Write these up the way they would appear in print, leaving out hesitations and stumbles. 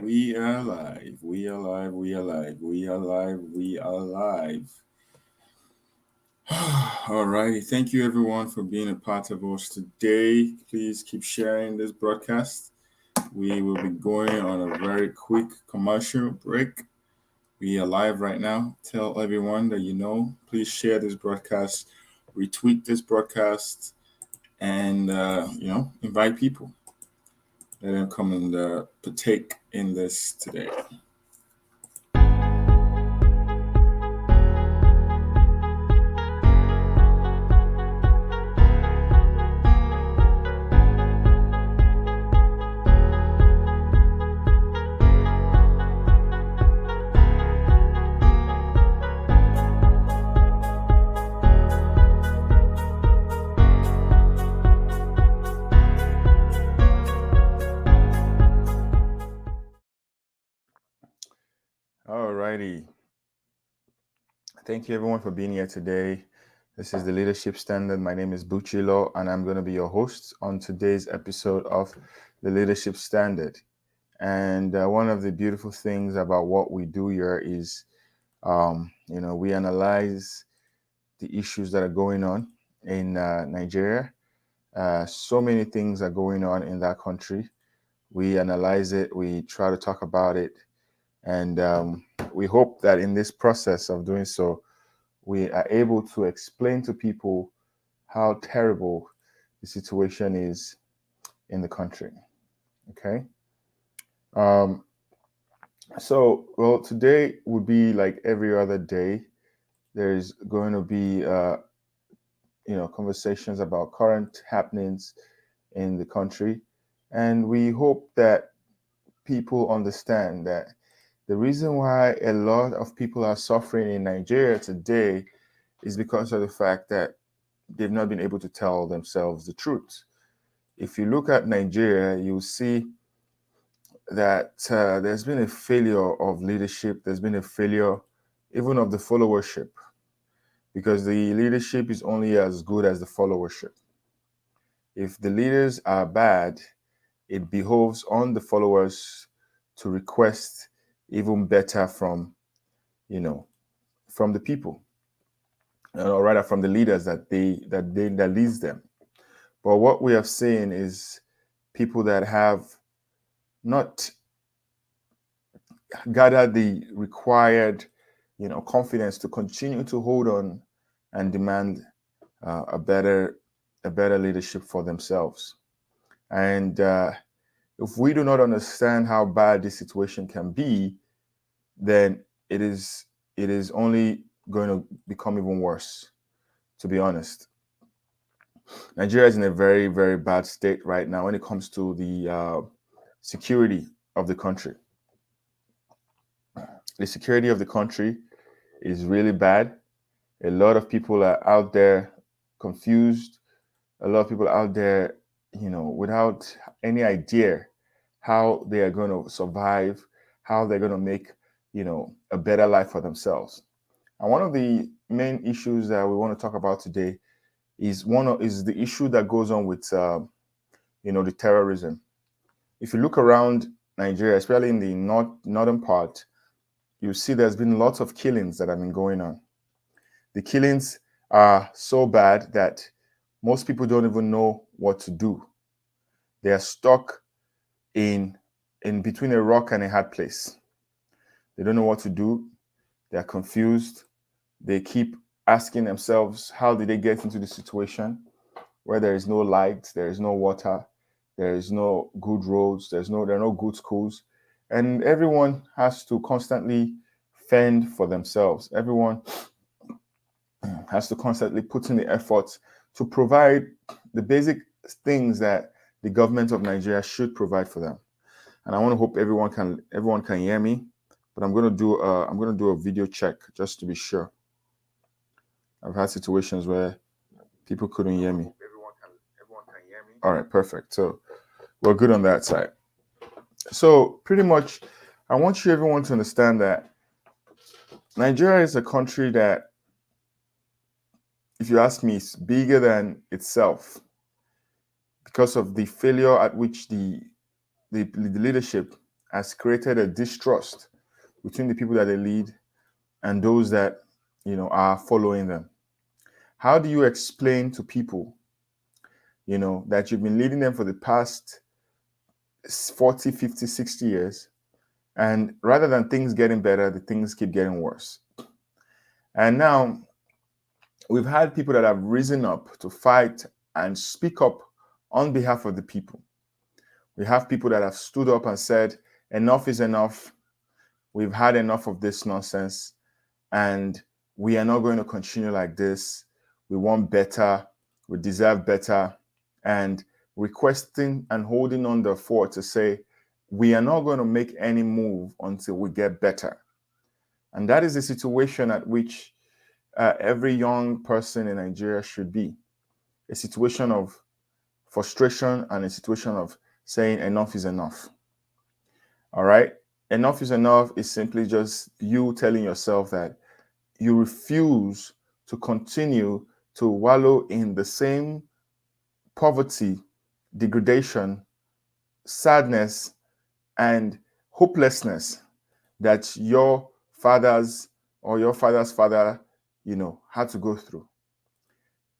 We are alive. We are alive. We are alive. We are alive. We are alive. Alrighty. Thank you, everyone, for being a part of us today. Please keep sharing this broadcast. We will be going on a very quick commercial break. We are live right now. Tell everyone that you know. Please share this broadcast, retweet this broadcast, and invite people. Let them come and partake in this today. Alrighty. Thank you everyone for being here today. This is the Leadership Standard. My name is Buchilo, and I'm going to be your host on today's episode of the Leadership Standard. And one of the beautiful things about what we do here is, we analyze the issues that are going on in Nigeria. So many things are going on in that country. We analyze it, we try to talk about it, and we hope that in this process of doing so, we are able to explain to people how terrible the situation is in the country. Okay. Well, today would be like every other day. There's going to be, conversations about current happenings in the country. And we hope that people understand that the reason why a lot of people are suffering in Nigeria today is because of the fact that they've not been able to tell themselves the truth. If you look at Nigeria, you'll see that there's been a failure of leadership. There's been a failure even of the followership, because the leadership is only as good as the followership. If the leaders are bad, it behoves on the followers to request even better from the people, or rather from the leaders that leads them. But what we have seen is people that have not gathered the required confidence to continue to hold on and demand a better leadership for themselves. And if we do not understand how bad this situation can be, then it is only going to become even worse, to be honest. Nigeria is in a very, very bad state right now when it comes to the security of the country. The security of the country is really bad. A lot of people are out there confused. A lot of people out there, without any idea how they are going to survive, how they're going to make, a better life for themselves. And one of the main issues that we want to talk about today is the issue that goes on with, the terrorism. If you look around Nigeria, especially in the northern part, you see there's been lots of killings that have been going on. The killings are so bad that most people don't even know what to do. They are stuck in between a rock and a hard place. They don't know what to do. They are confused. They keep asking themselves, how did they get into the situation where there is no light, there is no water, there is no good roads, there are no good schools, and everyone has to constantly fend for themselves. Everyone has to constantly put in the effort to provide the basic things that the government of Nigeria should provide for them. And I want to hope everyone can hear me, but I'm going to do a video check just to be sure. I've had situations where people couldn't hear me. Everyone can hear me. All right, perfect. So we're good on that side. So pretty much, I want everyone to understand that Nigeria is a country that, if you ask me, is bigger than itself. because of the failure at which the leadership has created a distrust between the people that they lead and those that are following them. How do you explain to people that you've been leading them for the past 40, 50, 60 years, and rather than things getting better, the things keep getting worse? And now we've had people that have risen up to fight and speak up on behalf of the people. We have people that have stood up and said, enough is enough. We've had enough of this nonsense, and we are not going to continue like this. We want better. We deserve better. And requesting and holding on the fort to say, we are not going to make any move until we get better. And that is the situation at which every young person in Nigeria should be. A situation of frustration and a situation of saying enough is enough. All right? Enough is enough is simply just you telling yourself that you refuse to continue to wallow in the same poverty, degradation, sadness, and hopelessness that your fathers or your father's father, had to go through.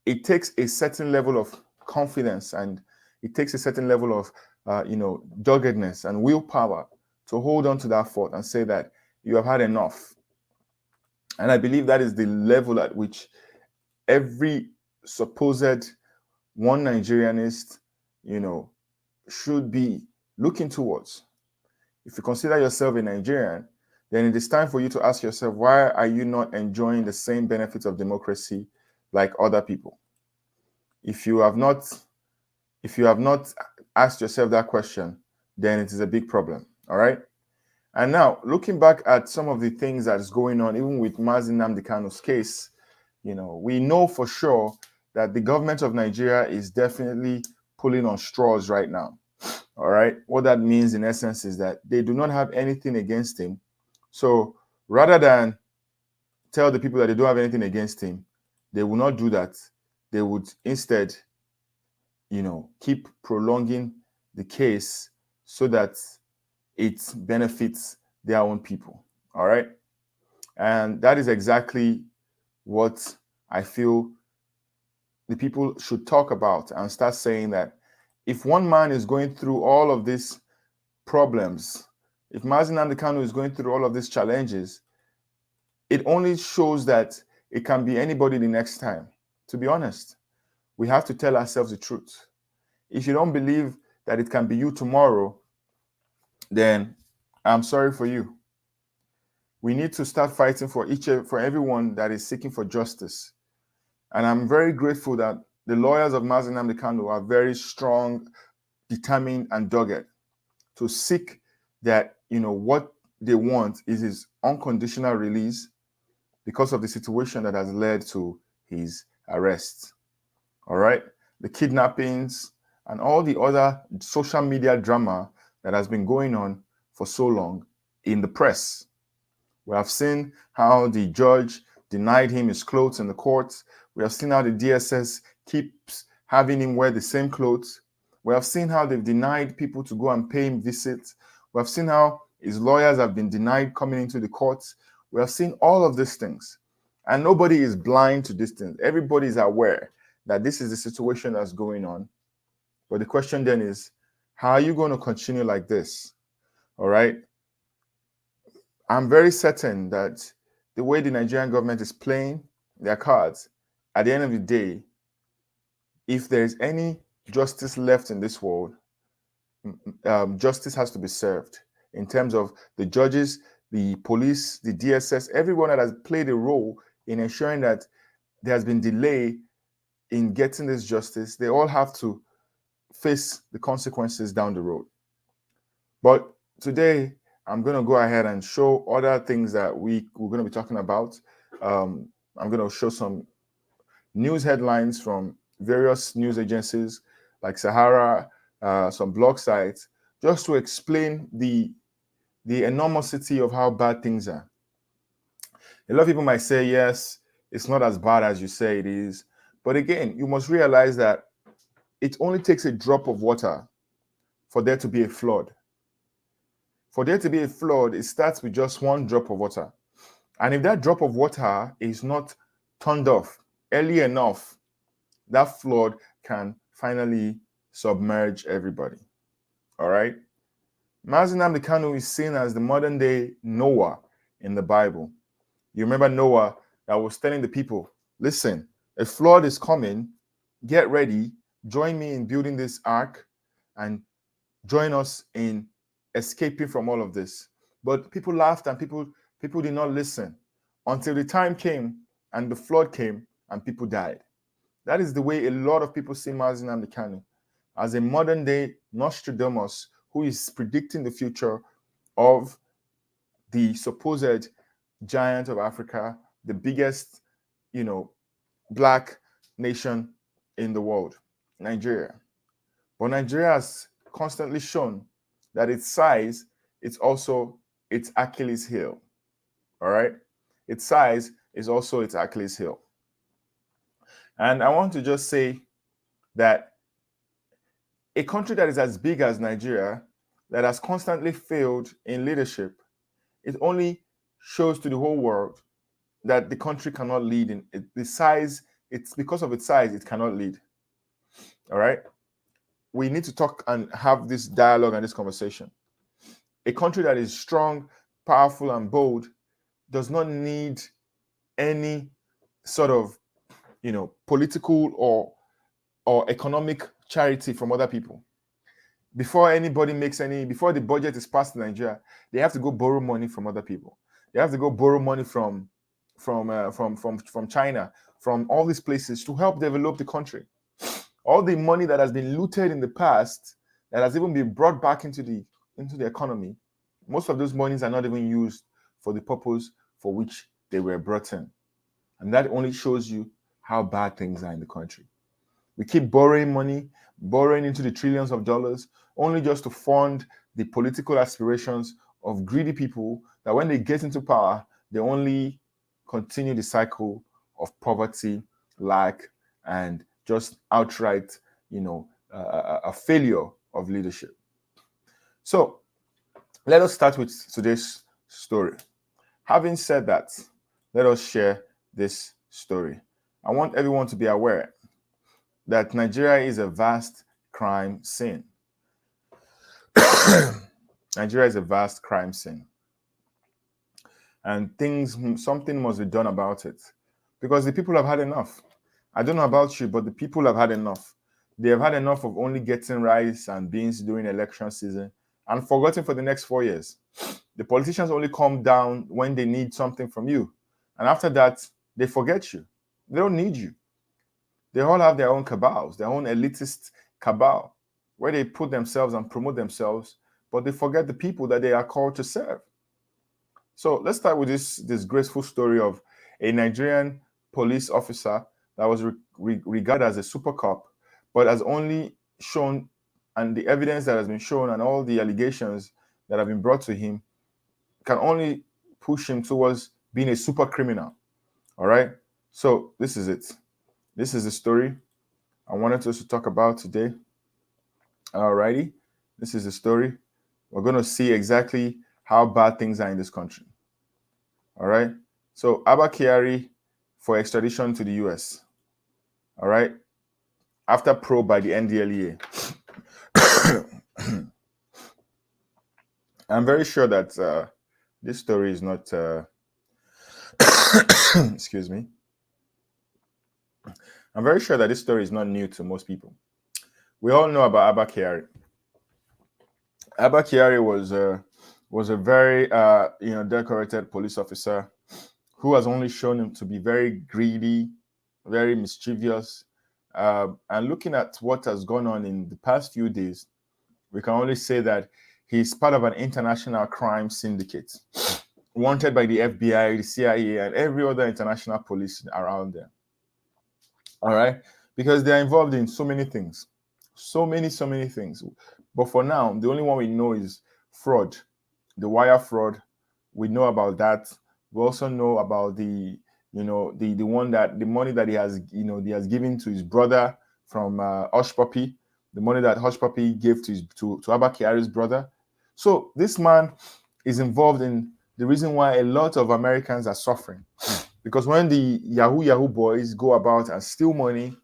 It takes a certain level of confidence, and it takes a certain level of, doggedness and willpower to hold on to that fort and say that you have had enough. And I believe that is the level at which every supposed one Nigerianist, should be looking towards. If you consider yourself a Nigerian, then it is time for you to ask yourself, why are you not enjoying the same benefits of democracy like other people? If you have not asked yourself that question, then it is a big problem. All right. And now, looking back at some of the things that is going on, even with Mazi Nnamdi Kanu's case, we know for sure that the government of Nigeria is definitely pulling on straws right now. All right. What that means, in essence, is that they do not have anything against him. So rather than tell the people that they don't have anything against him, they will not do that. They would instead, keep prolonging the case so that it benefits their own people. All right. And that is exactly what I feel the people should talk about and start saying that if one man is going through all of these problems, if Mazi Nnamdi Kanu is going through all of these challenges, it only shows that it can be anybody the next time. To be honest, we have to tell ourselves the truth. If you don't believe that it can be you tomorrow, then I'm sorry for you. We need to start fighting for everyone that is seeking for justice. And I'm very grateful that the lawyers of Mazi Nnamdi Kanu are very strong, determined, and dogged to seek that, what they want is his unconditional release because of the situation that has led to his arrest. All right? The kidnappings and all the other social media drama that has been going on for so long in the press. We have seen how the judge denied him his clothes in the courts. We have seen how the DSS keeps having him wear the same clothes. We have seen how they've denied people to go and pay him visits. We have seen how his lawyers have been denied coming into the courts. We have seen all of these things. And nobody is blind to these things. Everybody is aware that this is the situation that's going on. But the question then is, how are you going to continue like this? All right? I'm very certain that the way the Nigerian government is playing their cards, at the end of the day, if there is any justice left in this world, justice has to be served in terms of the judges, the police, the DSS, everyone that has played a role in ensuring that there has been delay in getting this justice. They all have to face the consequences down the road. But today, I'm going to go ahead and show other things that we're going to be talking about. I'm going to show some news headlines from various news agencies like Sahara, some blog sites, just to explain the enormosity of how bad things are. A lot of people might say, yes, it's not as bad as you say it is. But again, you must realize that it only takes a drop of water for there to be a flood. For there to be a flood, it starts with just one drop of water. And if that drop of water is not turned off early enough, that flood can finally submerge everybody. All right? Mazi Nnamdi Kanu is seen as the modern day Noah in the Bible. You remember Noah that was telling the people, listen, a flood is coming, get ready, join me in building this ark, and join us in escaping from all of this. But people laughed and people did not listen until the time came and the flood came and people died. That is the way a lot of people see Mazi Nnamdi Kanu, as a modern day Nostradamus who is predicting the future of the supposed giant of Africa, the biggest, black nation in the world, Nigeria. But Nigeria has constantly shown that its size is also its Achilles heel. All right? Its size is also its Achilles heel. And I want to just say that a country that is as big as Nigeria, that has constantly failed in leadership, it only shows to the whole world that the country cannot lead in the size. It's because of its size, it cannot lead. All right? We need to talk and have this dialogue and this conversation. A country that is strong, powerful, and bold does not need any sort of, political or economic charity from other people. Before the budget is passed in Nigeria, they have to go borrow money from other people. They have to go borrow money from China, from all these places to help develop the country. All the money that has been looted in the past, that has even been brought back into the economy, most of those monies are not even used for the purpose for which they were brought in. And that only shows you how bad things are in the country. We keep borrowing money, borrowing into the trillions of dollars, only just to fund the political aspirations of greedy people that when they get into power, they only continue the cycle of poverty, lack, and just outright, a failure of leadership. So let us start with today's story. Having said that, let us share this story. I want everyone to be aware that Nigeria is a vast crime scene. Nigeria is a vast crime scene. And something must be done about it. Because the people have had enough. I don't know about you, but the people have had enough. They have had enough of only getting rice and beans during election season and forgotten for the next 4 years. The politicians only come down when they need something from you. And after that, they forget you. They don't need you. They all have their own cabals, their own elitist cabal, where they put themselves and promote themselves, but they forget the people that they are called to serve. So let's start with this disgraceful story of a Nigerian police officer that was regarded as a super cop, but has only shown, and the evidence that has been shown and all the allegations that have been brought to him can only push him towards being a super criminal. All right? So this is it. This is the story I wanted us to talk about today. Alrighty, this is the story. We're going to see exactly how bad things are in this country. All right. So Abba Kyari for extradition to the US. All right. After probe by the NDLEA. I'm very sure that this story is not, excuse me. I'm very sure that this story is not new to most people. We all know about Abba Kyari. Abba Kyari was a very decorated police officer who has only shown him to be very greedy, very mischievous. And looking at what has gone on in the past few days, we can only say that he's part of an international crime syndicate, wanted by the FBI, the CIA, and every other international police around there. All right? Because they're involved in so many things. So many things. But for now, the only one we know is fraud, the wire fraud. We know about that. We also know about the money that he has, he has given to his brother Hush Puppy, the money that Hush Puppy gave to Abba Kyari's brother. So this man is involved in the reason why a lot of Americans are suffering. Because when the Yahoo boys go about and steal money,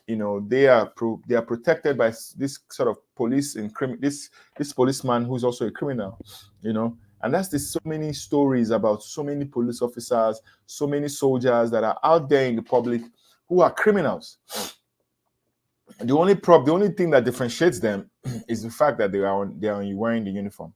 they are protected by this sort of police and this policeman who's also a criminal, and that's so many stories about so many police officers, so many soldiers that are out there in the public who are criminals. The only thing that differentiates them is the fact that they are wearing the uniform.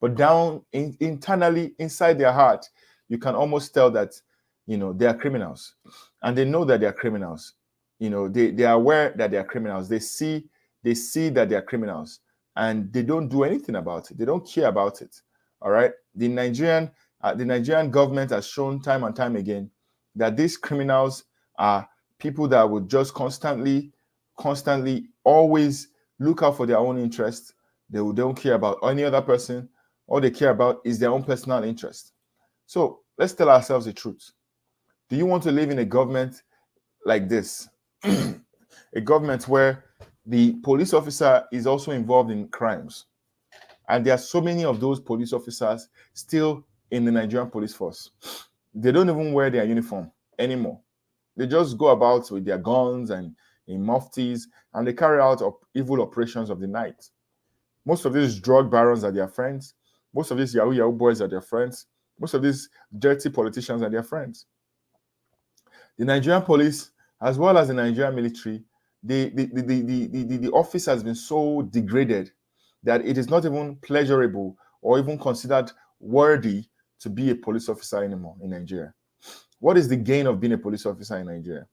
But down internally inside their heart, you can almost tell that they are criminals, and they know that they are criminals. They are aware that they are criminals. They see that they are criminals, and they don't do anything about it. They don't care about it. All right. The Nigerian government has shown time and time again that these criminals are people that would just constantly always look out for their own interest. They don't care about any other person. All they care about is their own personal interest. So let's tell ourselves the truth. Do you want to live in a government like this? A government where the police officer is also involved in crimes. And there are so many of those police officers still in the Nigerian police force. They don't even wear their uniform anymore. They just go about with their guns and in muftis, and they carry out evil operations of the night. Most of these drug barons are their friends. Most of these Yahoo boys are their friends. Most of these dirty politicians are their friends. The Nigerian police, as well as the Nigerian military, the office has been so degraded that it is not even pleasurable or even considered worthy to be a police officer anymore in Nigeria. What is the gain of being a police officer in Nigeria?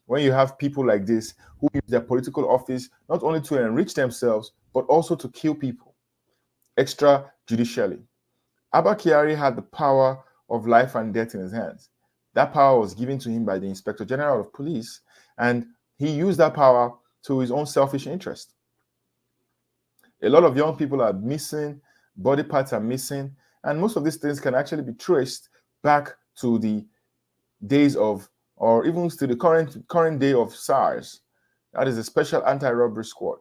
When you have people like this who use their political office not only to enrich themselves, but also to kill people extrajudicially. Abba Kyari had the power of life and death in his hands. That power was given to him by the Inspector General of Police, and he used that power to his own selfish interest. A lot of young people are missing, body parts are missing, and most of these things can actually be traced back to the days of, or even to the current day of SARS. That is a special anti-robbery squad.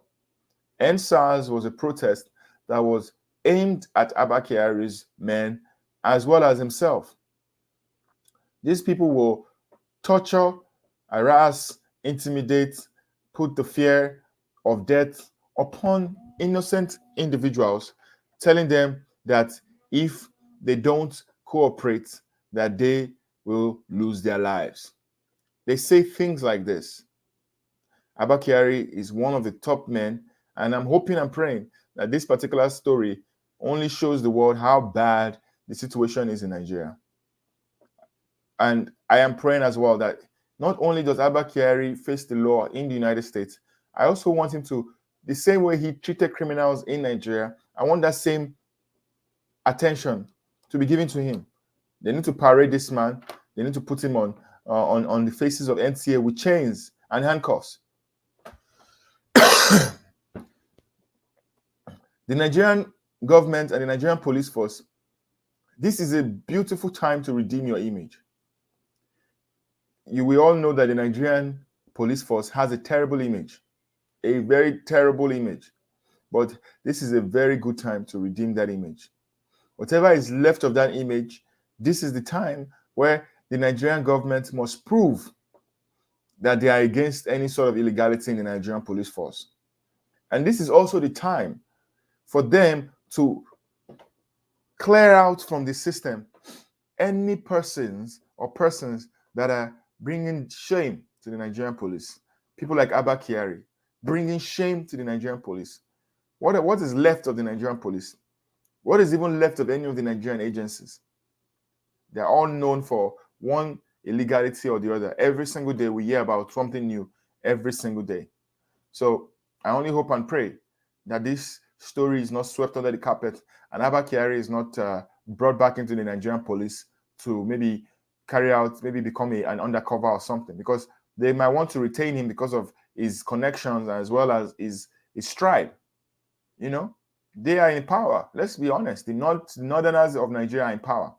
SARS was a protest that was aimed at Abba Kyari's men as well as himself. These people will torture, harass, intimidate, put the fear of death upon innocent individuals, telling them that if they don't cooperate, that they will lose their lives. They say things like this. Abba Kyari is one of the top men, and I'm hoping and praying that this particular story only shows the world how bad the situation is in Nigeria. And I am praying as well that not only does Abba Kyari face the law in the United States, I also want him to, the same way he treated criminals in Nigeria, I want that same attention to be given to him. They need to parade this man. They need to put him on the faces of NTA with chains and handcuffs. The Nigerian government and the Nigerian police force, this is a beautiful time to redeem your image. We all know that the Nigerian police force has a terrible image, a very terrible image. But this is a very good time to redeem that image. Whatever is left of that image, this is the time where the Nigerian government must prove that they are against any sort of illegality in the Nigerian police force. And this is also the time for them to clear out from the system any persons that are bringing shame to the Nigerian police. People like Abba Kyari, bringing shame to the Nigerian police. What is left of the Nigerian police? What is even left of any of the Nigerian agencies? They're all known for one illegality or the other. Every single day we hear about something new, every single day. So I only hope and pray that this story is not swept under the carpet and Abba Kyari is not brought back into the Nigerian police to maybe become an undercover or something, because they might want to retain him because of his connections as well as his tribe. They are in power. Let's be honest. The northerners of Nigeria are in power.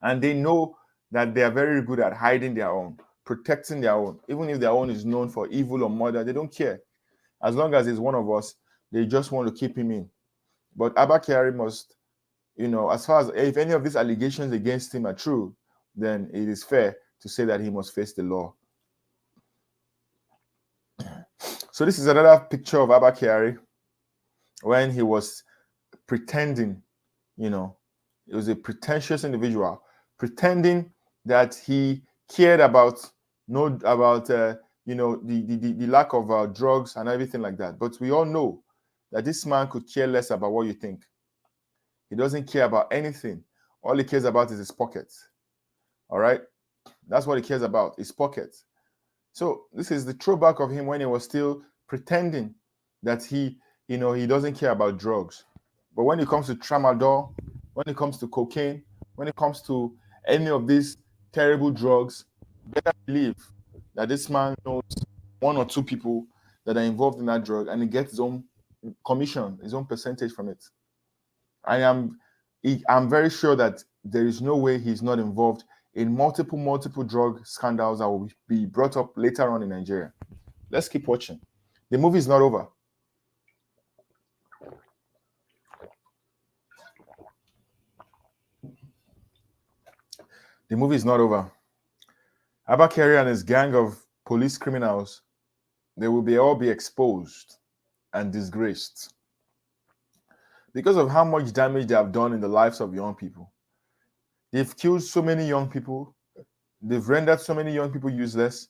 And they know that they are very good at hiding their own. protecting their own, even if their own is known for evil or murder. They don't care. As long as he's one of us, they just want to keep him in. But Abba Kyari must, as far as if any of these allegations against him are true, then it is fair to say that he must face the law. So this is another picture of Abba Kyari when he was pretending, he was a pretentious individual, pretending that he cared about the lack of drugs and everything like that. But we all know that this man could care less about what you think. He doesn't care about anything. All he cares about is his pockets. All right? That's what he cares about, his pockets. So this is the throwback of him when he was still pretending that he doesn't care about drugs. But when it comes to tramadol, when it comes to cocaine, when it comes to any of these terrible drugs, better believe that this man knows one or two people that are involved in that drug, and he gets his own commission, his own percentage from it. I'm very sure that there is no way he's not involved in multiple drug scandals that will be brought up later on in Nigeria. Let's keep watching. The movie is not over. The movie is not over. Abba Kyari and his gang of police criminals, they will all be exposed and disgraced because of how much damage they have done in the lives of young people. They've killed so many young people. They've rendered so many young people useless.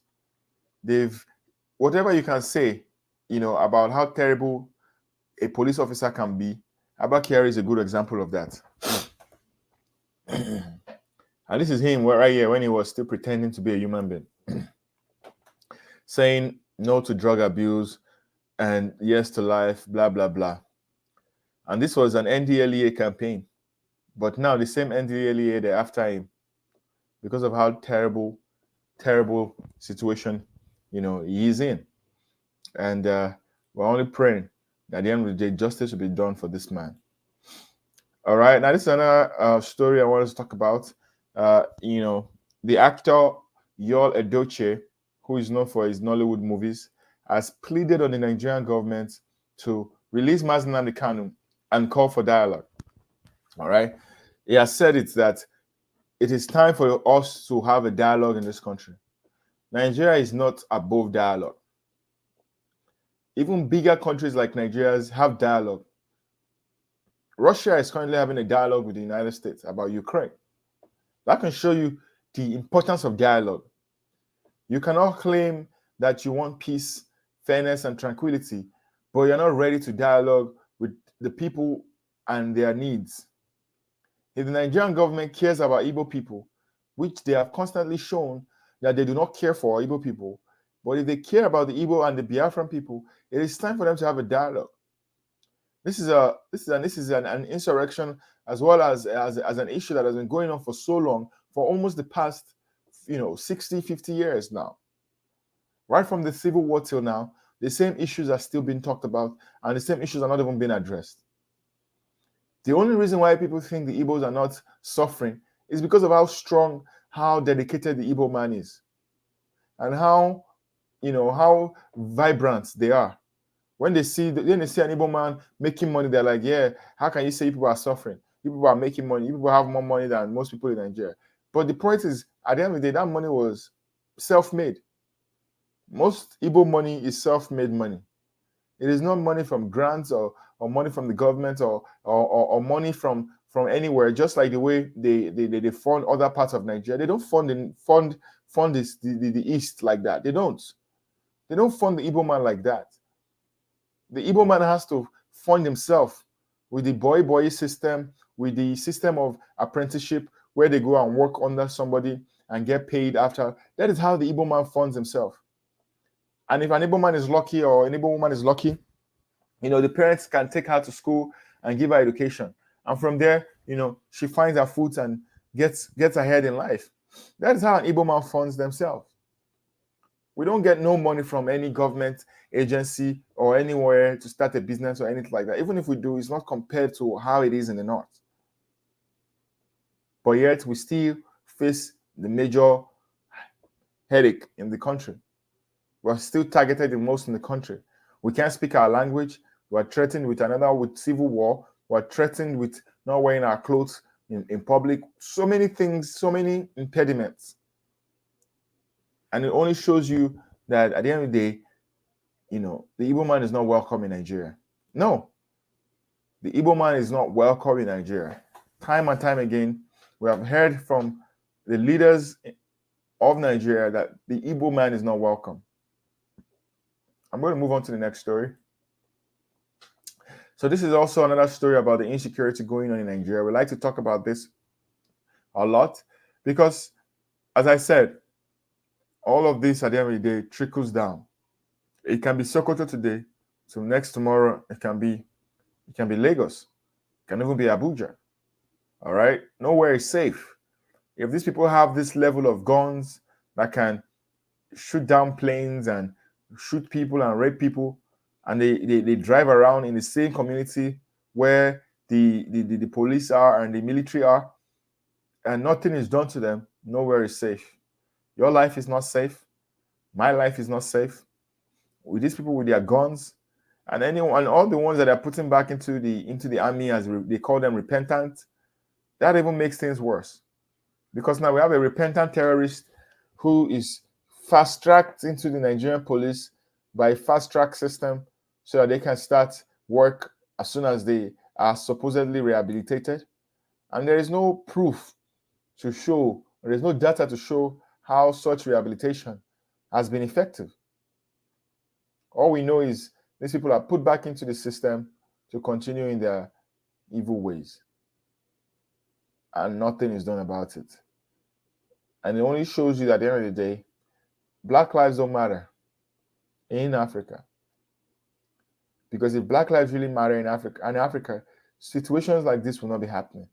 Whatever you can say, about how terrible a police officer can be, Abba Kyari is a good example of that. And this is him right here when he was still pretending to be a human being. Saying no to drug abuse and yes to life, blah, blah, blah. And this was an NDLEA campaign. But now the same NDLEA, they're after him because of how terrible situation, he is in. And we're only praying that at the end of the day, justice will be done for this man. All right. Now, this is another story I wanted to talk about. The actor Yul Edochie, who is known for his Nollywood movies, has pleaded on the Nigerian government to release Mazi Nnamdi Kanu and call for dialogue. All right. He has said that it is time for us to have a dialogue in this country. Nigeria is not above dialogue. Even bigger countries like Nigeria have dialogue. Russia is currently having a dialogue with the United States about Ukraine. That can show you the importance of dialogue. You cannot claim that you want peace, fairness, and tranquility, but you're not ready to dialogue with the people and their needs. If the Nigerian government cares about Igbo people, which they have constantly shown that they do not care for Igbo people, but if they care about the Igbo and the Biafran people, it is time for them to have a dialogue. This is an insurrection as well as an issue that has been going on for so long, for almost the past 60, 50 years now. Right from the Civil War till now, the same issues are still being talked about, and the same issues are not even being addressed. The only reason why people think the Igbos are not suffering is because of how strong, how dedicated the Igbo man is, and how vibrant they are. When they see an Igbo man making money, they're like, yeah, how can you say people are suffering? People are making money. People have more money than most people in Nigeria. But the point is, at the end of the day, that money was self-made. Most Igbo money is self-made money. It is not money from grants or money from the government or money from anywhere. Just like the way they fund other parts of Nigeria, they don't fund the East like that. They don't fund the Igbo man like that. The Igbo man has to fund himself with the boy system, with the system of apprenticeship, where they go and work under somebody and get paid after. That is how the Igbo man funds himself. And if an Igbo man is lucky or an Igbo woman is lucky, the parents can take her to school and give her education. And from there, she finds her foot and gets ahead in life. That is how an Igbo man funds themselves. We don't get no money from any government agency or anywhere to start a business or anything like that. Even if we do, it's not compared to how it is in the north. But yet we still face the major headache in the country. We're still targeted the most in the country. We can't speak our language. We're threatened with civil war. We're threatened with not wearing our clothes in public. So many things, so many impediments. And it only shows you that at the end of the day, the Igbo man is not welcome in Nigeria. No, the Igbo man is not welcome in Nigeria. Time and time again, we have heard from the leaders of Nigeria that the Igbo man is not welcome. I'm going to move on to the next story. So this is also another story about the insecurity going on in Nigeria. We like to talk about this a lot because, as I said, all of this at the end of the day trickles down. It can be Sokoto today, so next tomorrow it can be Lagos, it can even be Abuja. All right, nowhere is safe. If these people have this level of guns that can shoot down planes and shoot people and rape people, and they drive around in the same community where the police are and the military are, and nothing is done to them, nowhere is safe. Your life is not safe. My life is not safe. With these people with their guns, and all the ones that are putting back into the army, as they call them, repentant, that even makes things worse. Because now we have a repentant terrorist who is fast-tracked into the Nigerian police by a fast-track system so that they can start work as soon as they are supposedly rehabilitated. And there is no proof to show, there is no data to show how such rehabilitation has been effective. All we know is these people are put back into the system to continue in their evil ways. And nothing is done about it. And it only shows you that at the end of the day, Black lives don't matter in Africa. Because if Black lives really matter in Africa, situations like this will not be happening.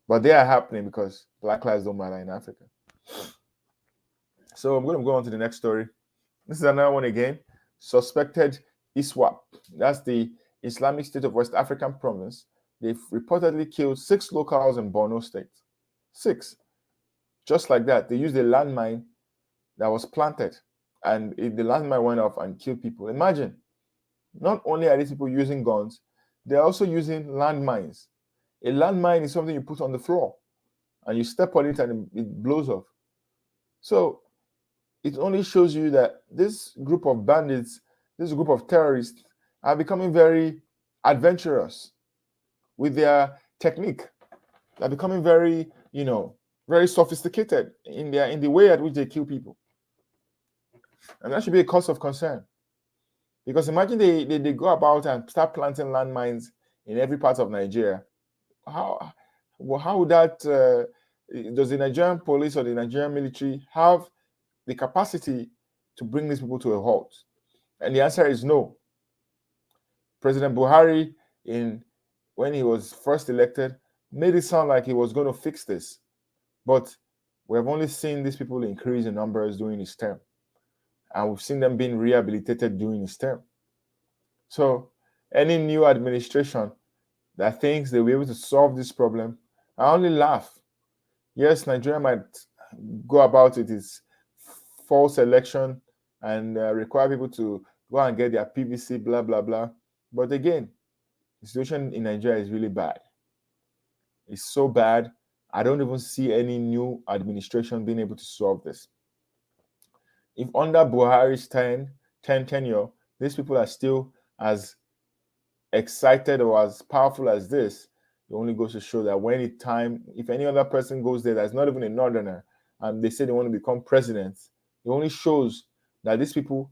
But they are happening because Black lives don't matter in Africa. So I'm going to go on to the next story. This is another one again. Suspected ISWAP. That's the Islamic State of West African Province. They've reportedly killed 6 locals in Borno State. 6. Just like that, they used a landmine that was planted, and the landmine went off and killed people. Imagine, not only are these people using guns, they're also using landmines. A landmine is something you put on the floor, and you step on it and it blows off. So it only shows you that this group of bandits, this group of terrorists are becoming very adventurous with their technique. They're becoming very, very sophisticated in the way at which they kill people. And that should be a cause of concern. Because imagine they go about and start planting landmines in every part of Nigeria. How would that, does the Nigerian police or the Nigerian military have the capacity to bring these people to a halt? And the answer is no. President Buhari, when he was first elected, made it sound like he was going to fix this. But we have only seen these people increase in numbers during his term. And we've seen them being rehabilitated during his term. So any new administration that thinks they'll be able to solve this problem, I only laugh. Yes, Nigeria might go about it, it's false election and require people to go and get their PVC, blah, blah, blah. But again, the situation in Nigeria is really bad. It's so bad, I don't even see any new administration being able to solve this. If under Buhari's tenure, these people are still as excited or as powerful as this, it only goes to show that if any other person goes there that's not even a northerner, and they say they want to become president, it only shows that these people,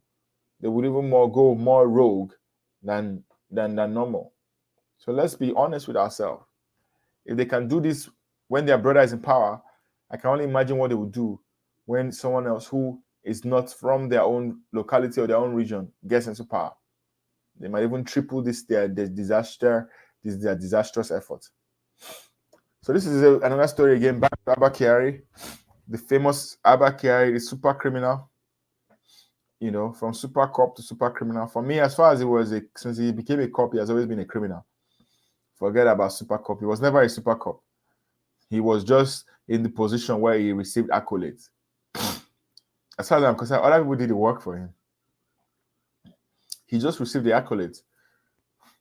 they would even go more rogue than normal. So let's be honest with ourselves. If they can do this when their brother is in power, I can only imagine what they would do when someone else who is not from their own locality or their own region gets into power. They might even triple their disastrous effort. So this is another story again, back to Abba Kyari, the famous Abba Kyari, the super criminal, from super cop to super criminal. For me, as far as since he became a cop, he has always been a criminal. Forget about super cop. He was never a super cop. He was just in the position where he received accolades. As far as I'm concerned, other people did the work for him. He just received the accolades.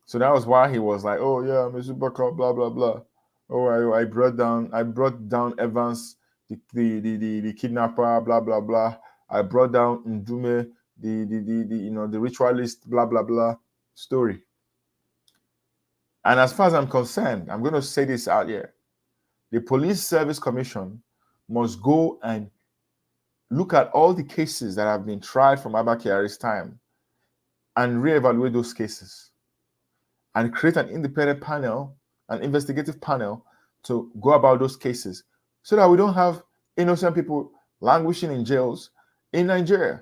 So that was why he was like, "Oh yeah, I'm a super cop, blah blah blah." Oh, I brought down Evans, the kidnapper, blah blah blah. I brought down Ndume, the ritualist, blah blah blah story. And as far as I'm concerned, I'm going to say this out here: the Police Service Commission must go and look at all the cases that have been tried from Abba Kyari's time and reevaluate those cases and create an independent panel, an investigative panel to go about those cases so that we don't have innocent people languishing in jails in Nigeria.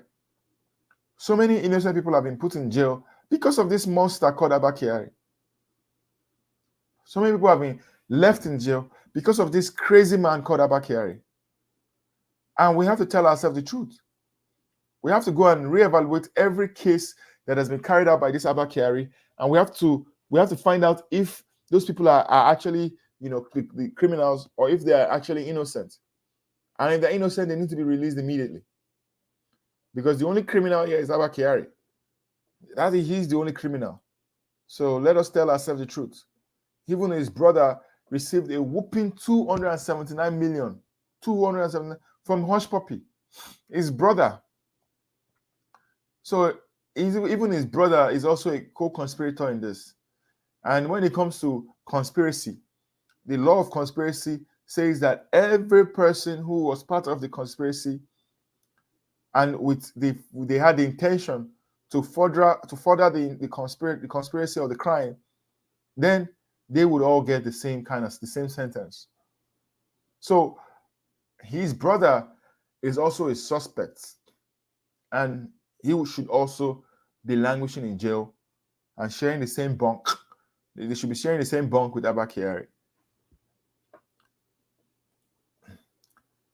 So many innocent people have been put in jail because of this monster called Abba Kyari. So many people have been left in jail because of this crazy man called Abba Kyari. And we have to tell ourselves the truth. We have to go and reevaluate every case that has been carried out by this Abba Kyari, and we have to find out if those people are actually, the criminals, or if they are actually innocent. And if they're innocent, they need to be released immediately. Because the only criminal here is Abba Kyari. He's the only criminal. So let us tell ourselves the truth. Even his brother received a whooping 279 million, 279 from Hush Puppy. His brother. So even his brother is also a co-conspirator in this. And when it comes to conspiracy, the law of conspiracy says that every person who was part of the conspiracy and they had the intention to further the conspiracy or the crime, then they would all get the same sentence. So his brother is also a suspect, and he should also be languishing in jail and sharing the same bunk. They should be sharing the same bunk with Abba Kyari.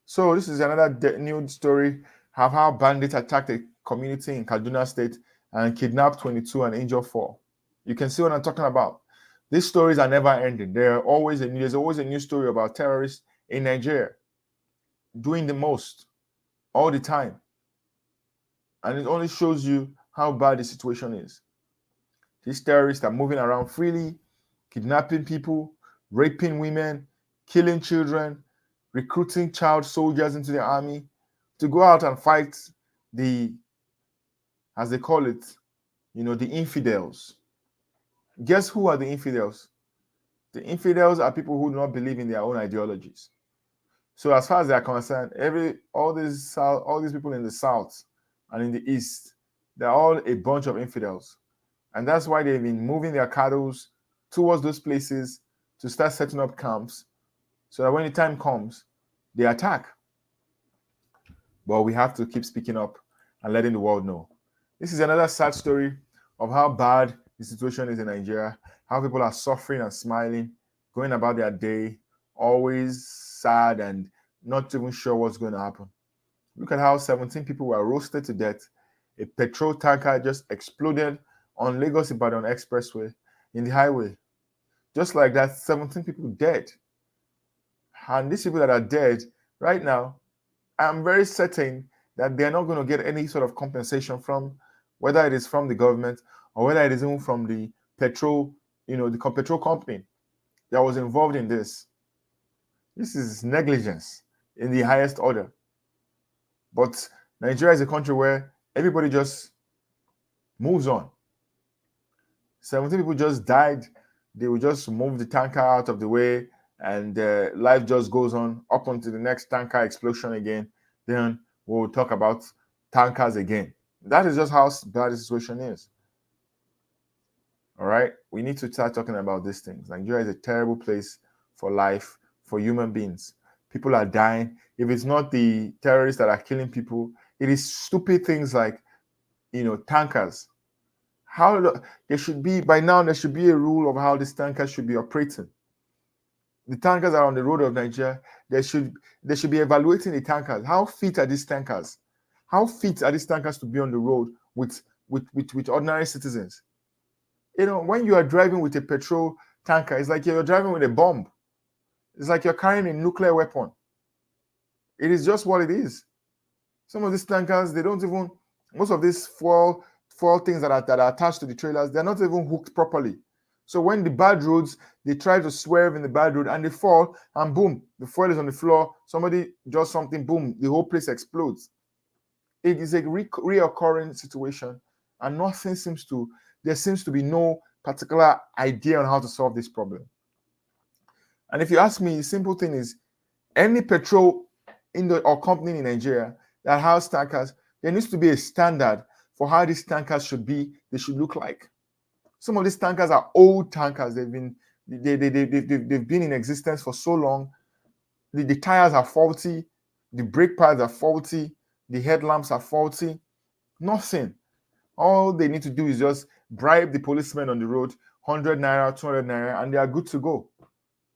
So this is another new story of how bandits attacked a community in Kaduna State and kidnapped 22 and injured 4. You can see what I'm talking about. These stories are never ending. There's always a new story about terrorists in Nigeria doing the most all the time. And it only shows you how bad the situation is. These terrorists are moving around freely, kidnapping people, raping women, killing children, recruiting child soldiers into the army to go out and fight as they call it, the infidels. Guess who are the infidels? The infidels are people who do not believe in their own ideologies. So as far as they are concerned, all these people in the south and in the east, they're all a bunch of infidels. And that's why they've been moving their cattle towards those places to start setting up camps so that when the time comes, they attack. But we have to keep speaking up and letting the world know. This is another sad story of how bad the situation is in Nigeria, how people are suffering and smiling, going about their day, always sad and not even sure what's going to happen. Look at how 17 people were roasted to death. A petrol tanker just exploded on Lagos-Ibadan Expressway in the highway. Just like that, 17 people dead. And these people that are dead right now, I'm very certain that they're not going to get any sort of compensation from, whether it is from the government or whether it is even from the petrol, the petrol company that was involved in this. This is negligence in the highest order. But Nigeria is a country where everybody just moves on. 17 people just died. They will just move the tanker out of the way, and life just goes on up until the next tanker explosion again. Then we'll talk about tankers again. That is just how bad the situation is. All right? We need to start talking about these things. Nigeria is a terrible place for life, for human beings. People are dying. If it's not the terrorists that are killing people, it is stupid things like, tankers. There should be a rule of how these tankers should be operating. The tankers are on the road of Nigeria. They should be evaluating the tankers. How fit are these tankers? How fit are these tankers to be on the road with ordinary citizens? When you are driving with a petrol tanker, it's like you're driving with a bomb. It's like you're carrying a nuclear weapon. It is just what it is. Some of these tankers, they don't even, most of these fuel things that are attached to the trailers, they're not even hooked properly. So when the bad roads, they try to swerve in the bad road and they fall, and boom, the fuel is on the floor. Somebody does something, boom, the whole place explodes. It is a reoccurring situation, and there seems to be no particular idea on how to solve this problem. And if you ask me, the simple thing is, any petrol or company in Nigeria that has tankers, there needs to be a standard for how these tankers should be. They should look like. Some of these tankers are old tankers. They've been in existence for so long. The tires are faulty, the brake pads are faulty, the headlamps are faulty. Nothing. All they need to do is just bribe the policemen on the road, 100 naira, 200 naira, and they are good to go.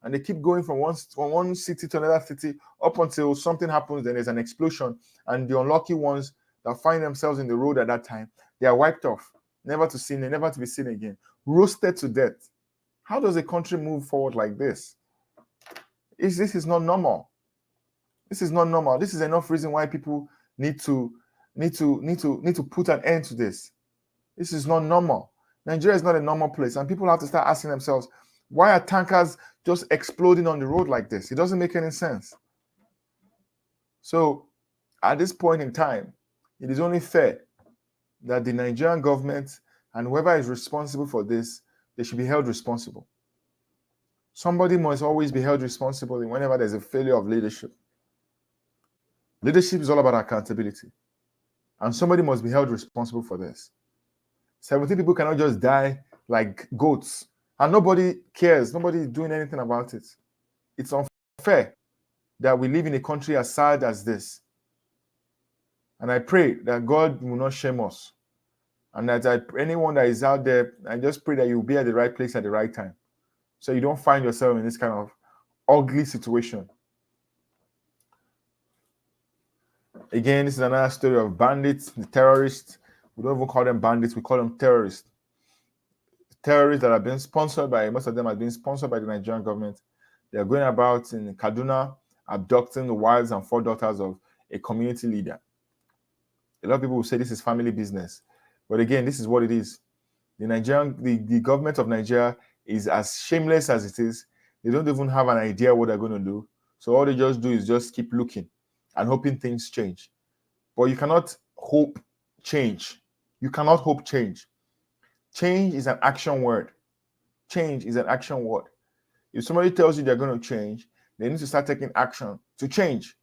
And they keep going from one city to another city up until something happens, then there's an explosion, and the unlucky ones that find themselves in the road at that time, they are wiped off, never to be seen again, roasted to death. How does a country move forward like this? This is not normal. This is not normal. This is enough reason why people need to put an end to this. This is not normal. Nigeria is not a normal place, and people have to start asking themselves, why are tankers just exploding on the road like this? It doesn't make any sense. So, at this point in time, it is only fair that the Nigerian government and whoever is responsible for this, they should be held responsible. Somebody must always be held responsible whenever there's a failure of leadership. Leadership is all about accountability, and somebody must be held responsible for this. 17 people cannot just die like goats, and nobody cares. Nobody is doing anything about it. It's unfair that we live in a country as sad as this. And I pray that God will not shame us, and that anyone that is out there, I just pray that you will be at the right place at the right time, so you don't find yourself in this kind of ugly situation. Again, this is another story of bandits, the terrorists. We don't even call them bandits, we call them terrorists. Terrorists that have been sponsored by, most of them have been sponsored by the Nigerian government. They are going about in Kaduna, abducting the wives and 4 daughters of a community leader. A lot of people will say this is family business. But again, this is what it is. The government of Nigeria is as shameless as it is. They don't even have an idea what they're going to do. So all they just do is just keep looking and hoping things change. But you cannot hope change. You cannot hope change. Change is an action word. Change is an action word. If somebody tells you they're going to change, they need to start taking action to change.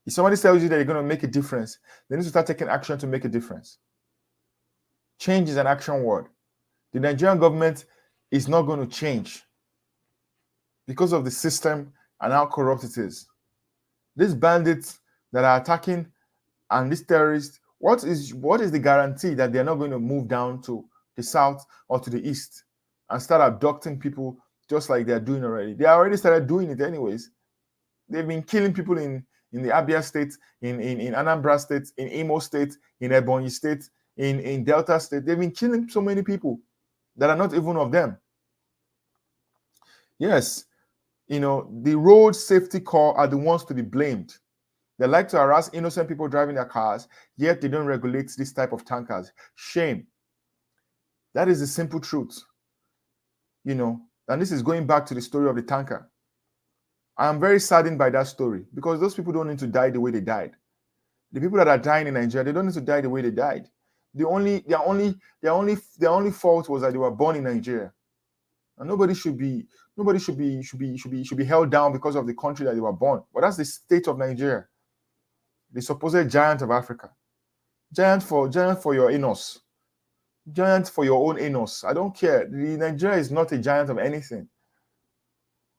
If somebody tells you that they're going to make a difference, they need to start taking action to make a difference. Change is an action word. The Nigerian government is not going to change because of the system and how corrupt it is. These bandits that are attacking and these terrorists, what is the guarantee that they're not going to move down to the south or to the east and start abducting people just like they're doing already? They already started doing it anyways. They've been killing people in the Abia state, in Anambra state, in Imo state, in Ebonyi state, in Delta state. They've been killing so many people that are not even of them. Yes, the road safety corps are the ones to be blamed. They like to harass innocent people driving their cars, yet they don't regulate this type of tankers. Shame. That is the simple truth. And this is going back to the story of the tanker. I am very saddened by that story because those people don't need to die the way they died. The people that are dying in Nigeria, they don't need to die the way they died. Their only fault was that they were born in Nigeria. And nobody should be held down because of the country that they were born. But that's the state of Nigeria. The supposed giant of Africa. Giant for your anus. Giant for your own anus. I don't care. Nigeria is not a giant of anything.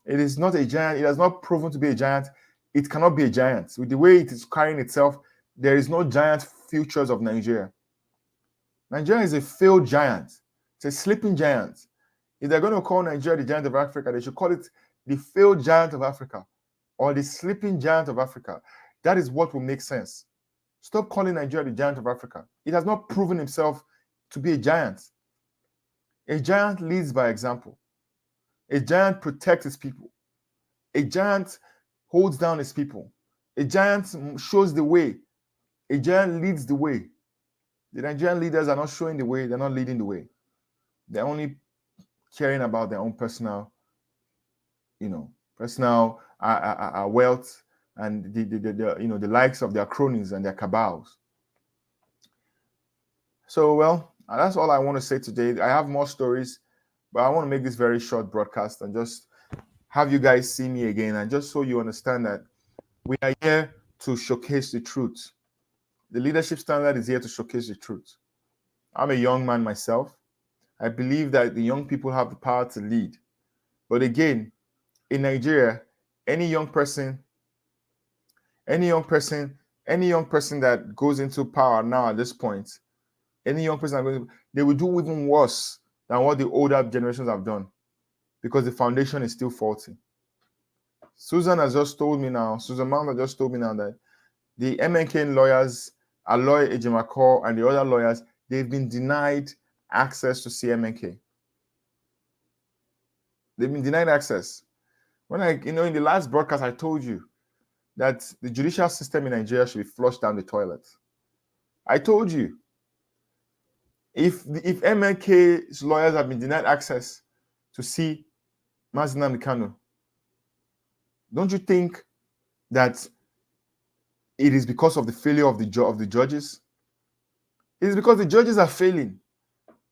It is not a giant. It has not proven to be a giant. It cannot be a giant. With the way it is carrying itself, there is no giant futures of Nigeria. Nigeria is a failed giant. It's a sleeping giant. If they're going to call Nigeria the giant of Africa, they should call it the failed giant of Africa or the sleeping giant of Africa. That is what will make sense. Stop calling Nigeria the giant of Africa. It has not proven himself to be a giant. A giant leads by example. A giant protects his people. A giant holds down his people. A giant shows the way. A giant leads the way. The Nigerian leaders are not showing the way. They're not leading the way. They're only caring about their own personal, personal wealth and the likes of their cronies and their cabals. So, well, that's all I want to say today. I have more stories, but I want to make this very short broadcast and just have you guys see me again, and just so you understand that we are here to showcase the truth. The leadership standard is here to showcase the truth. I'm a young man myself. I believe that the young people have the power to lead. But again, in Nigeria, any young person that goes into power now at this point, any young person, they will do even worse than what the older generations have done, because the foundation is still faulty. Susan Mount has just told me now that the MNK lawyers, Aloy Ejimakor, and the other lawyers, they've been denied access to see MNK. They've been denied access. When in the last broadcast, I told you that the judicial system in Nigeria should be flushed down the toilet. I told you, if MNK's lawyers have been denied access to see Mazi Nnamdi Kanu, don't you think that it is because of the failure of the judges? It is because the judges are failing.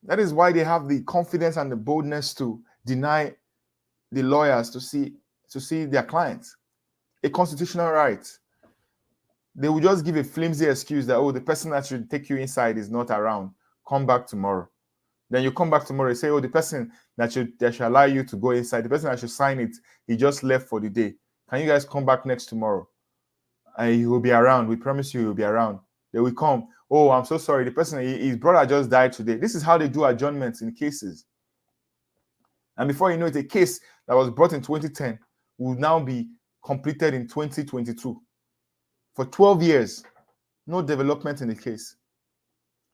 That is why they have the confidence and the boldness to deny the lawyers to see their clients. A constitutional right. They will just give a flimsy excuse that, the person that should take you inside is not around. Come back tomorrow. Then you come back tomorrow and say, the person that should allow you to go inside, the person that should sign it, he just left for the day. Can you guys come back next tomorrow? And he will be around. We promise you he will be around. They will come. Oh, I'm so sorry. The person, his brother just died today. This is how they do adjournments in cases. And before you know it, a case that was brought in 2010 will now be completed in 2022. For 12 years, no development in the case.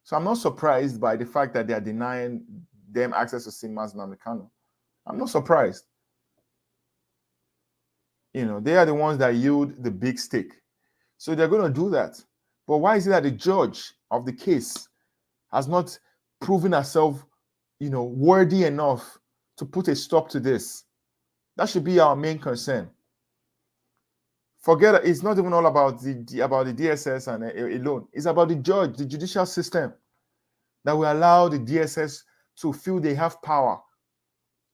So I'm not surprised by the fact that they are denying them access to see Mazi Nnamdi Kanu. I'm not surprised. They are the ones that yield the big stake. So they're going to do that. But why is it that the judge of the case has not proven herself, worthy enough to put a stop to this? That should be our main concern. Forget it. It's not even all about the DSS and alone. It's about the judge, the judicial system, that will allow the DSS to feel they have power.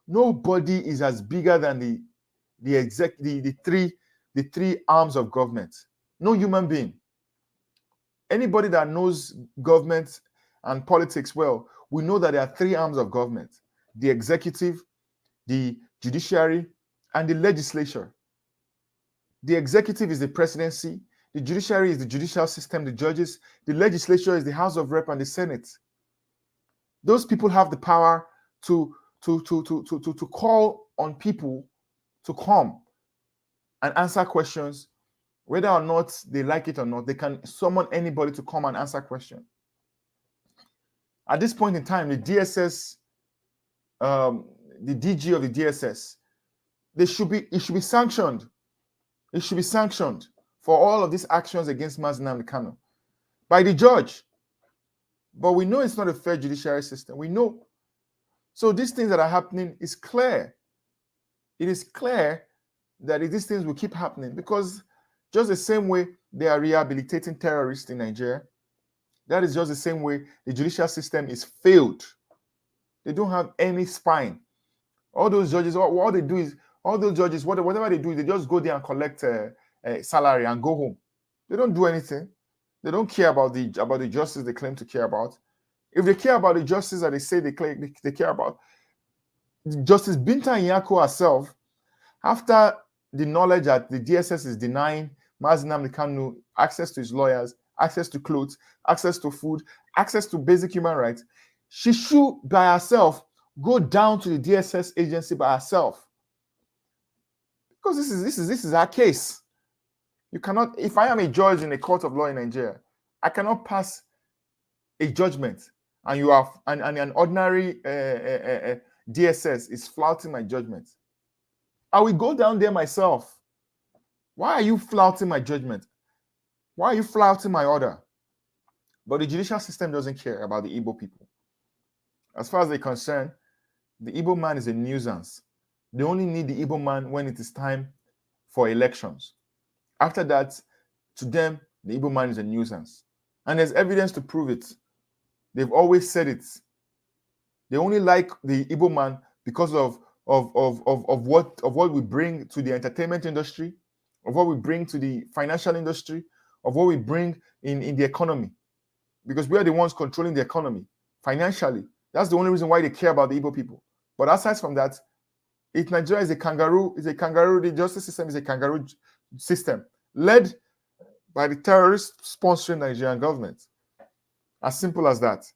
Nobody is as bigger than the three arms of government. No human being. Anybody that knows government and politics well, we know that there are three arms of government: the executive, the judiciary, and the legislature. The executive is the presidency, the judiciary is the judicial system, the judges, the legislature is the House of Rep and the Senate. Those people have the power to call on people to come and answer questions, whether or not they like it or not. They can summon anybody to come and answer questions. At this point in time, the DSS, the DG of the DSS, it should be sanctioned. It should be sanctioned for all of these actions against Mazi Nnamdi Kanu by the judge. But we know it's not a fair judiciary system. We know. So these things that are happening is clear. It is clear that these things will keep happening, because just the same way they are rehabilitating terrorists in Nigeria, that is just the same way the judicial system is failed. They don't have any spine. All those judges, all they do is, all those judges, whatever they do, they just go there and collect a salary and go home. They don't do anything. They don't care about the justice they claim to care about. If they care about the justice that they say they care about, Justice Binta Nyako herself, after the knowledge that the DSS is denying Mazi Nnamdi Kanu access to his lawyers, access to clothes, access to food, access to basic human rights, she should by herself go down to the DSS agency by herself. Because this is our case. You cannot, if I am a judge in a court of law in Nigeria, I cannot pass a judgment, and you are and an ordinary DSS is flouting my judgment. I will go down there myself Why are you flouting my judgment? Why are you flouting my order? But the judicial system doesn't care about the Igbo people. As far as they're concerned, the Igbo man is a nuisance. They only need the Igbo man when it is time for elections. After that, to them, the Igbo man is a nuisance. And there's evidence to prove it. They've always said it. They only like the Igbo man because of what we bring to the entertainment industry, of what we bring to the financial industry, of what we bring in the economy. Because we are the ones controlling the economy financially. That's the only reason why they care about the Igbo people. But aside from that, Nigeria is a kangaroo, the justice system is a kangaroo system led by the terrorists sponsoring Nigerian government. As simple as that.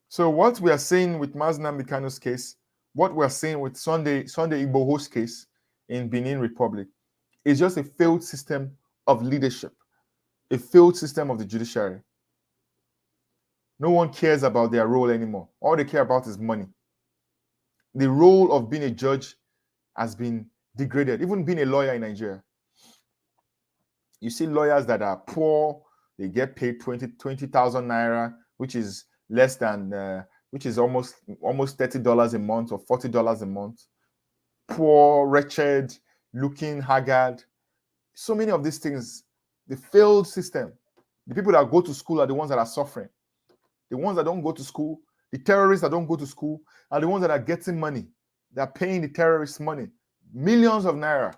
So what we are saying with Mazi Nnamdi Kanu's case, what we are saying with Sunday Igboho's case in Benin Republic is just a failed system of leadership, a failed system of the judiciary. No one cares about their role anymore. All they care about is money. The role of being a judge has been degraded, even being a lawyer in Nigeria. You see lawyers that are poor, they get paid 20,000 naira, which is less than, which is almost $30 a month or $40 a month. Poor, wretched, looking haggard. So many of these things, the failed system. The people that go to school are the ones that are suffering. The ones that don't go to school, the terrorists that don't go to school, are the ones that are getting money. They're paying the terrorists money, millions of naira.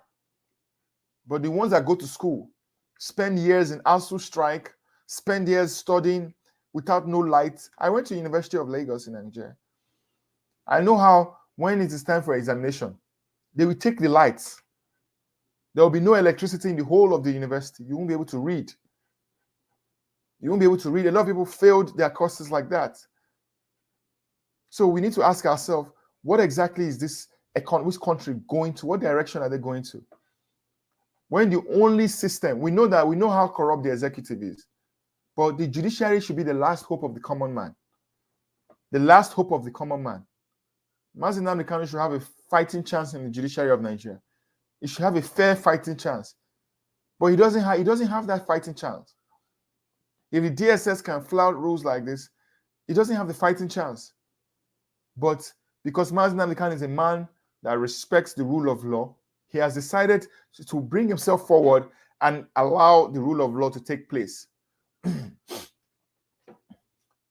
But the ones that go to school, spend years in ASU strike, spend years studying without no light. I went to University of Lagos in Nigeria. I know how when it is time for examination, they will take the lights. There will be no electricity in the whole of the university. You won't be able to read. You won't be able to read. A lot of people failed their courses like that. So we need to ask ourselves, what exactly is this which country going to? What direction are they going to? When the only system, we know how corrupt the executive is, but the judiciary should be the last hope of the common man. The last hope of the common man. Mazi Nnamdi Kanu should have a fighting chance in the judiciary of Nigeria. He should have a fair fighting chance. But he doesn't have that fighting chance. If the DSS can flout rules like this, he doesn't have the fighting chance. But because Mazi Nnamdi Kanu is a man that respects the rule of law, he has decided to bring himself forward and allow the rule of law to take place.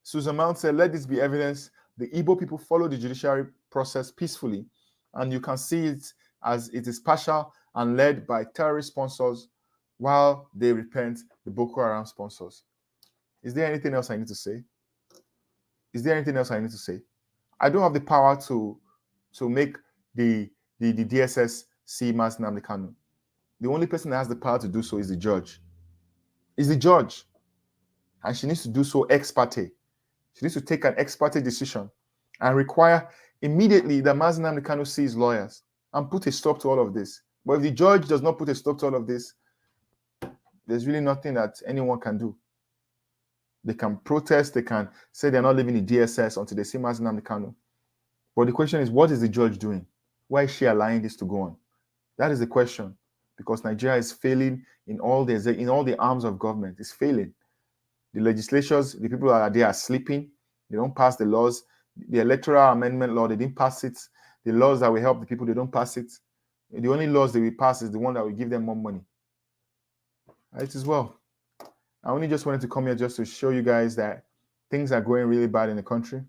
Susan Mount said, let this be evidence. The Igbo people follow the judiciary process peacefully, and you can see it as it is partial and led by terrorist sponsors while they repent the Boko Haram sponsors. Is there anything else I need to say? Is there anything else I need to say? I don't have the power to make the DSS see Mazi Nnamdi Kanu. The only person that has the power to do so is the judge. Is the judge. And she needs to do so ex parte. She needs to take an ex parte decision and require immediately that Mazi Nnamdi Kanu sees lawyers and put a stop to all of this. But if the judge does not put a stop to all of this, there's really nothing that anyone can do. They can protest, they can say they're not leaving the DSS until they see Mazi Nnamdi Kanu. But the question is, what is the judge doing? Why is she allowing this to go on? That is the question. Because Nigeria is failing in all the arms of government. It's failing. The legislatures, the people that are there are sleeping. They don't pass the laws. The electoral amendment law, they didn't pass it. The laws that will help the people, they don't pass it. The only laws they will pass is the one that will give them more money. It is well. I only just wanted to come here just to show you guys that things are going really bad in the country.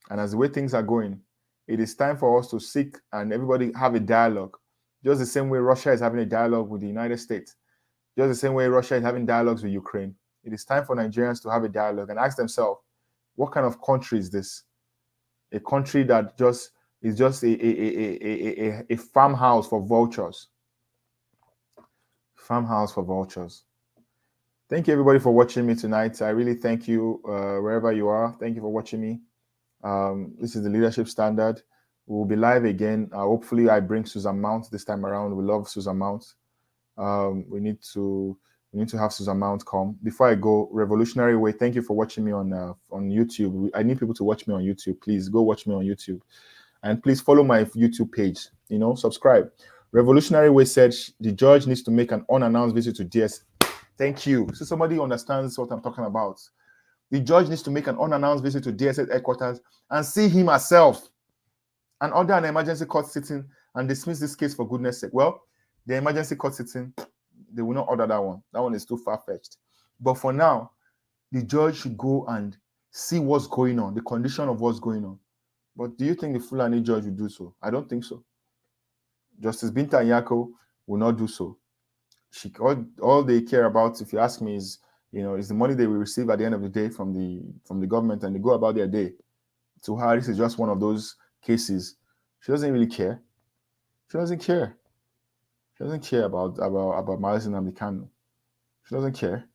And as the way things are going, it is time for us to seek and everybody have a dialogue. Just the same way Russia is having a dialogue with the United States. Just the same way Russia is having dialogues with Ukraine. It is time for Nigerians to have a dialogue and ask themselves, what kind of country is this? A country that is just a farmhouse for vultures. Farmhouse for vultures. Thank you, everybody, for watching me tonight. I really thank you wherever you are. Thank you for watching me. This is the Leadership Standard. We'll be live again. Hopefully, I bring Susan Mount this time around. We love Susan Mount. We need to have Susan Mount come. Before I go, Revolutionary Way. Thank you for watching me on YouTube. I need people to watch me on YouTube. Please go watch me on YouTube, and please follow my YouTube page. Subscribe. Revolutionary Way said the judge needs to make an unannounced visit to DS. Thank you. So somebody understands what I'm talking about. The judge needs to make an unannounced visit to DSS headquarters and see him herself and order an emergency court sitting and dismiss this case for goodness sake. Well, the emergency court sitting, they will not order that one. That one is too far-fetched. But for now, the judge should go and see what's going on, the condition of what's going on. But do you think the Fulani judge will do so? I don't think so. Justice Binta Nyako will not do so. All they care about, if you ask me, is the money they will receive at the end of the day from the government, and they go about their day. To her, this is just one of those cases. She doesn't really care. She doesn't care. She doesn't care about Mazi Nnamdi Kanu. She doesn't care.